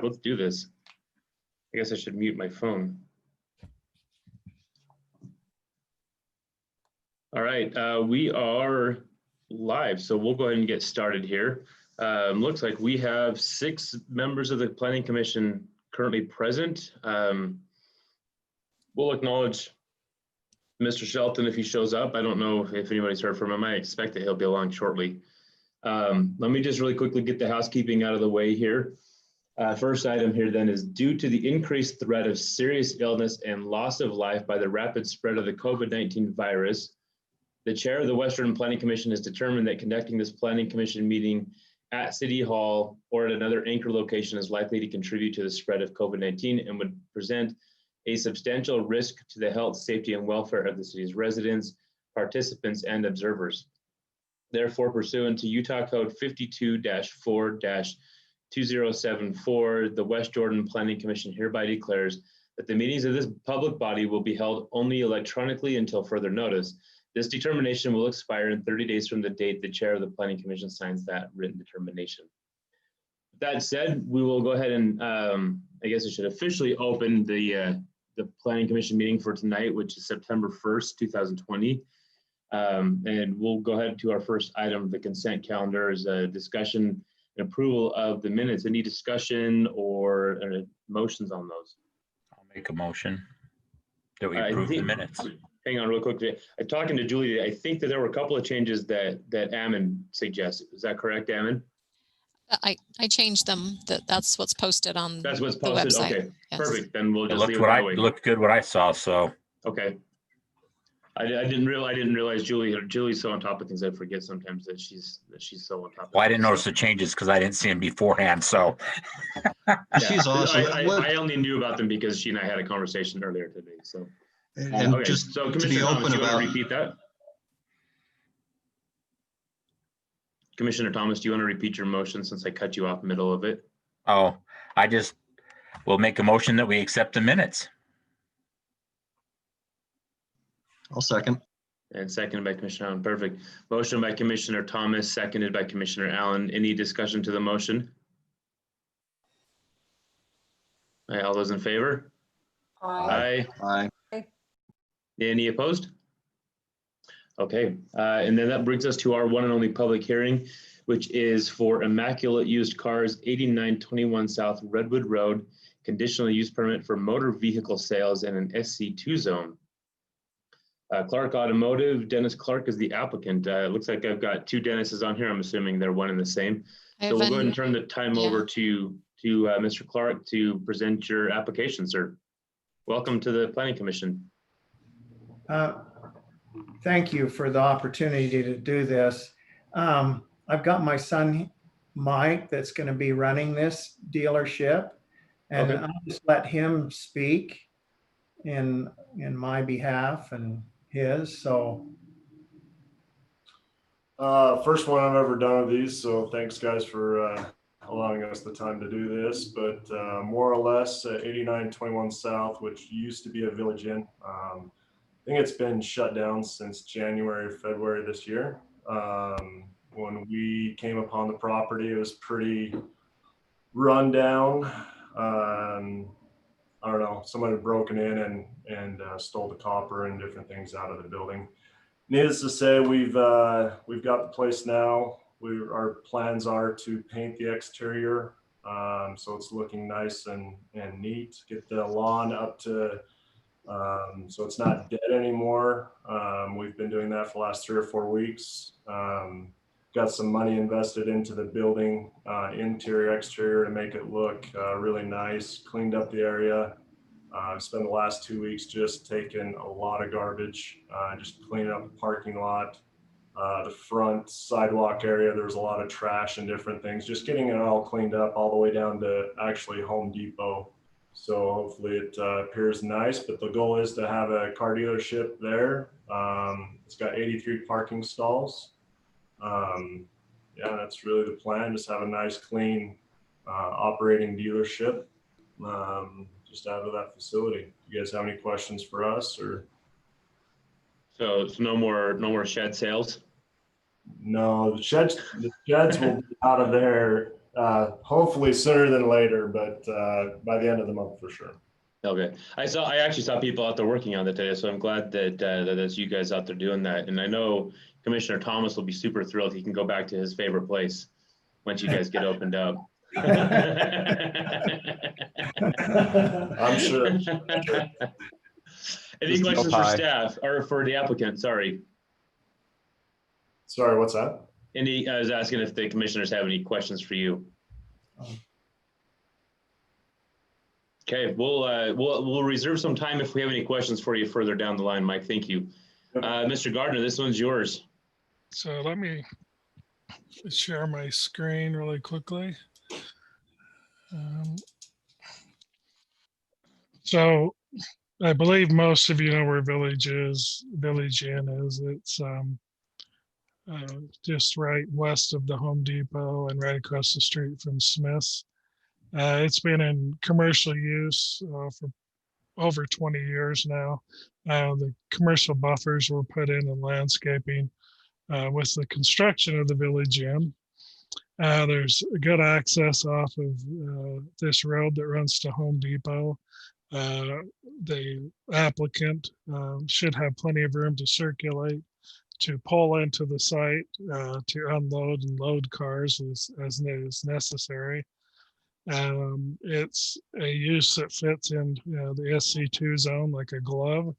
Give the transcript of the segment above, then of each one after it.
let's do this. I guess I should mute my phone. All right, we are live, so we'll go ahead and get started here. Looks like we have 6 members of the Planning Commission currently present. We'll acknowledge Mr. Shelton if he shows up. I don't know if anybody's heard from him. I expect that he'll be along shortly. Let me just really quickly get the housekeeping out of the way here. First item here then is due to the increased threat of serious illness and loss of life by the rapid spread of the COVID-19 virus, the chair of the West Jordan Planning Commission has determined that conducting this Planning Commission meeting at City Hall or at another anchor location is likely to contribute to the spread of COVID-19 and would present a substantial risk to the health, safety, and welfare of the city's residents, participants, and observers. Therefore, pursuant to Utah Code 52-4-2074, the West Jordan Planning Commission hereby declares that the meetings of this public body will be held only electronically until further notice. This determination will expire in 30 days from the date the chair of the Planning Commission signs that written determination. That said, we will go ahead and I guess I should officially open the Planning Commission meeting for tonight, which is September 1st, 2020. And we'll go ahead to our first item, the consent calendar, is a discussion and approval of the minutes. Any discussion or motions on those? I'll make a motion that we approve the minutes. Hang on real quick. I'm talking to Julie today. I think that there were a couple of changes that Ammon suggested. Is that correct, Ammon? I changed them. That's what's posted on That's what's posted. the website. Okay, Yes. perfect. Then we'll It just looked leave it what that I way. looked good what I saw. So Okay. I didn't realize Julie's so on top of things. I forget sometimes that she's so on top of well, I didn't things. notice the changes because I didn't see them beforehand. So Yeah. She's awesome. I only knew about them because she and I had a conversation earlier today. So And okay. just So to be Commissioner Thomas, open do you want about, to repeat that? Commissioner Thomas, do you want to repeat your motion since I cut you off middle of it? I just will make a motion that we accept the minutes. I'll second. And seconded by Commissioner Allen. Perfect. Motion by Commissioner Thomas, seconded by Commissioner Allen. Any discussion to the motion? All right, all those in favor? Aye. Aye. Any opposed? Okay, and then that brings us to our one and only public hearing, which is for Immaculate Used Cars, 8921 South Redwood Road, conditional use permit for motor vehicle sales in an SC2 zone. Clark Automotive, Dennis Clark is the applicant. It looks like I've got 2 Dennises on here. I'm assuming they're one and the same. So we'll go ahead and turn the time over to Mr. Clark to present your application, sir. Welcome to the Planning Commission. Thank you for the opportunity to do this. I've got my son, Mike, that's going to be running this dealership, and Okay. I'll just let him speak in my behalf and his. So First one I've ever done of these, so thanks guys for allowing us the time to do this. But more or less 8921 South, which used to be a Village Inn. I think it's been shut down since January, February this year. When we came upon the property, it was pretty run down. I don't know, somebody had broken in and stole the copper and different things out of the building. Needless to say, we've got the place now. Our plans are to paint the exterior, so it's looking nice and neat. Get the lawn up to so it's not dead anymore. We've been doing that for the last 3 or 4 weeks. Got some money invested into the building, interior, exterior, to make it look really nice. Cleaned up the area. I've spent the last 2 weeks just taking a lot of garbage, just cleaning up the parking lot, the front sidewalk area. There's a lot of trash and different things, just getting it all cleaned up all the way down to actually Home Depot. So hopefully it appears nice, but the goal is to have a car dealership there. It's got 83 parking stalls. Yeah, that's really the plan. Just have a nice, clean operating dealership just out of that facility. You guys have any questions for us, or? So it's no more shed sales? No, the sheds will be out of there hopefully sooner than later, but by the end of the month for sure. Okay, I actually saw people out there working on it today, so I'm glad that that's you guys out there doing that. And I know Commissioner Thomas will be super thrilled. He can go back to his favorite place once you guys get opened up. I'm sure. Any Just no questions for pie. staff or for the applicant? Sorry. Sorry, what's that? I was asking if the commissioners have any questions for you. Okay, we'll reserve some time if we have any questions for you further down the line, Mike. Thank you. Mr. Gardner, this one's yours. So let me share my screen really quickly. So I believe most of you know where Village Inn is. It's just right west of the Home Depot and right across the street from Smith's. It's been in commercial use for over 20 years now. The commercial buffers were put in landscaping with the construction of the Village Inn. There's good access off of this road that runs to Home Depot. The applicant should have plenty of room to circulate, to pull into the site, to unload and load cars as necessary. It's a use that fits in the SC2 zone like a glove,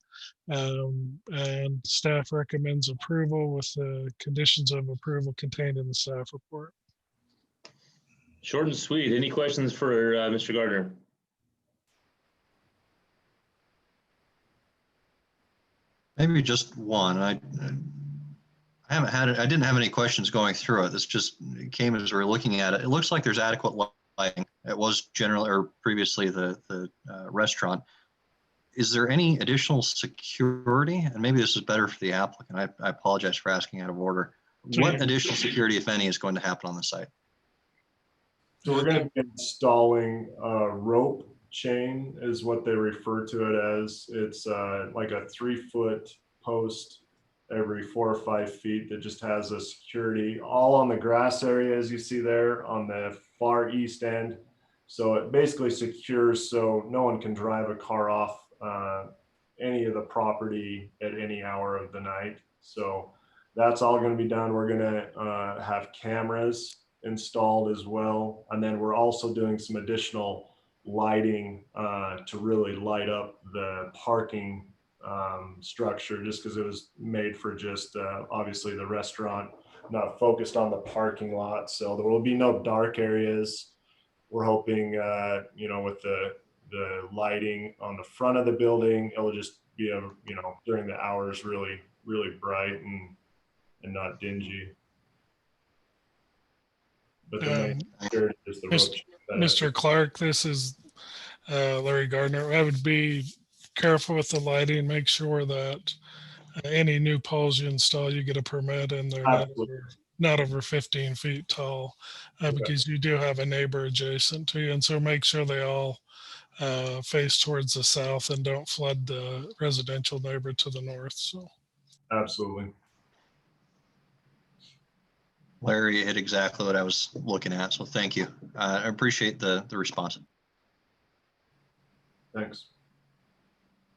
and staff recommends approval with the conditions of approval contained in the staff report. Short and sweet. Any questions for Mr. Gardner? Maybe just one. I didn't have any questions going through it. This just came as we were looking at it. It looks like there's adequate lighting. It was generally or previously the restaurant. Is there any additional security? And maybe this is better for the applicant. I apologize for asking out of order. What additional security, if any, is going to happen on the site? So we're going to be installing a rope chain is what they refer to it as. It's like a 3-foot post every 4 or 5 feet that just has a security all on the grass area, as you see there on the far east end. So it basically secures so no one can drive a car off any of the property at any hour of the night. So that's all going to be done. We're going to have cameras installed as well. And then we're also doing some additional lighting to really light up the parking structure, just because it was made for just obviously the restaurant, not focused on the parking lot. So there will be no dark areas. We're hoping, with the lighting on the front of the building, it'll just be during the hours really, really bright and not dingy. But the main security is the rope. Mr. Clark, this is Larry Gardner. I would be careful with the lighting. Make sure that any new poles you install, you get a permit and they're not over 15 feet tall, because you do have a neighbor adjacent to you. And so make sure they all face towards the south and don't flood the residential neighbor to the north. So Absolutely. Larry hit exactly what I was looking at. So thank you. I appreciate the response. Thanks.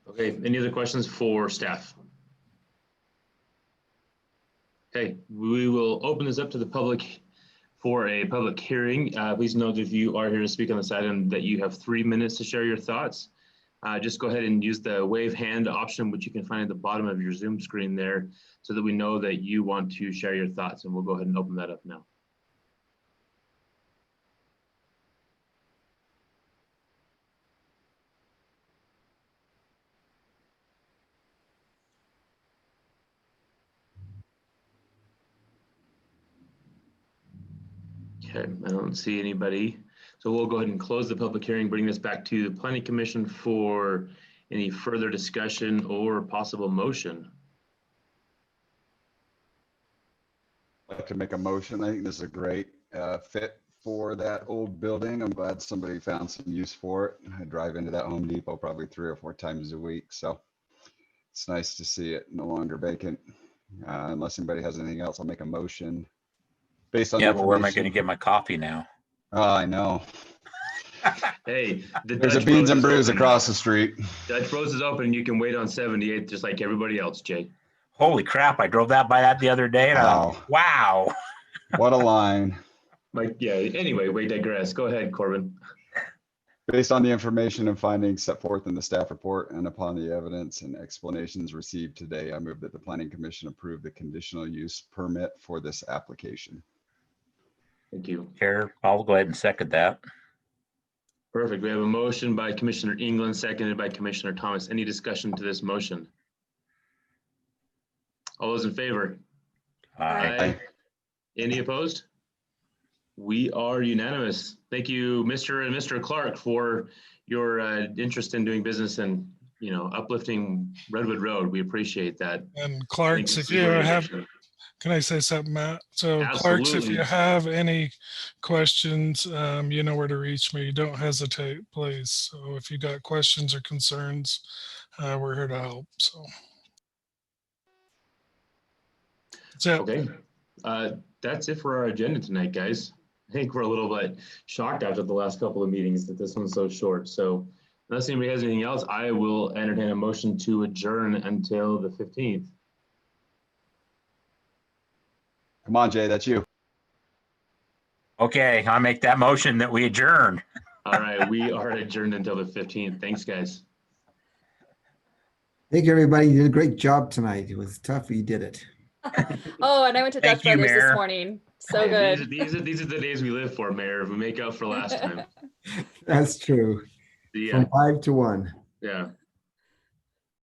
Okay, any other questions for staff? Okay, we will open this up to the public for a public hearing. Please note if you are here to speak on this item that you have 3 minutes to share your thoughts. Just go ahead and use the wave hand option, which you can find at the bottom of your Zoom screen there, so that we know that you want to share your thoughts, and we'll go ahead and open that up now. Okay, I don't see anybody. So we'll go ahead and close the public hearing, bring this back to the Planning Commission for any further discussion or possible motion. I'd like to make a motion. I think this is a great fit for that old building. I'm glad somebody found some use for it. I drive into that Home Depot probably 3 or 4 times a week. So it's nice to see it no longer vacant. Unless anybody has anything else, I'll make a motion based on. Yeah, the but where am I going to information. get my coffee now? Oh, I know. Hey, the There's a Dutch Beans Bros and is Brews open. across the street. Dutch Bros is open. You can wait on 78th just like everybody else, Jay. Holy crap, I drove that by that the other day and wow. What a line. Like, yeah, anyway, we digress. Go ahead, Corbin. Based on the information and findings set forth in the staff report and upon the evidence and explanations received today, I move that the Planning Commission approve the conditional use permit for this application. Thank you. Chair, I'll go ahead and second that. Perfect. We have a motion by Commissioner England, seconded by Commissioner Thomas. Any discussion to this motion? All those in favor? Aye. Any opposed? We are unanimous. Thank you, Mr. and Mr. Clark, for your interest in doing business and, you know, uplifting Redwood Road. We appreciate that. And Clark's, Thank if you you for your have, leadership. can I say something, Matt? So Clark's, if Absolutely. you have any questions, you know where to reach me. Don't hesitate, please. So if you got questions or concerns, we're here to help. So. That's it. Okay. That's it for our agenda tonight, guys. I think we're a little bit shocked after the last couple of meetings that this one's so short. So unless anybody has anything else, I will entertain a motion to adjourn until the 15th. Come on, Jay, that's you. Okay, I make that motion that we adjourn. All right, we are adjourned until the 15th. Thanks, guys. Thank you, everybody. You did a great job tonight. It was tough, but you did it. Oh, and I went to Thank Dutch you, Brothers Mayor. this morning. So Hey, good. These are the days we live for, Mayor. We make up for last time. That's true. Yeah, From 5 to 1. yeah.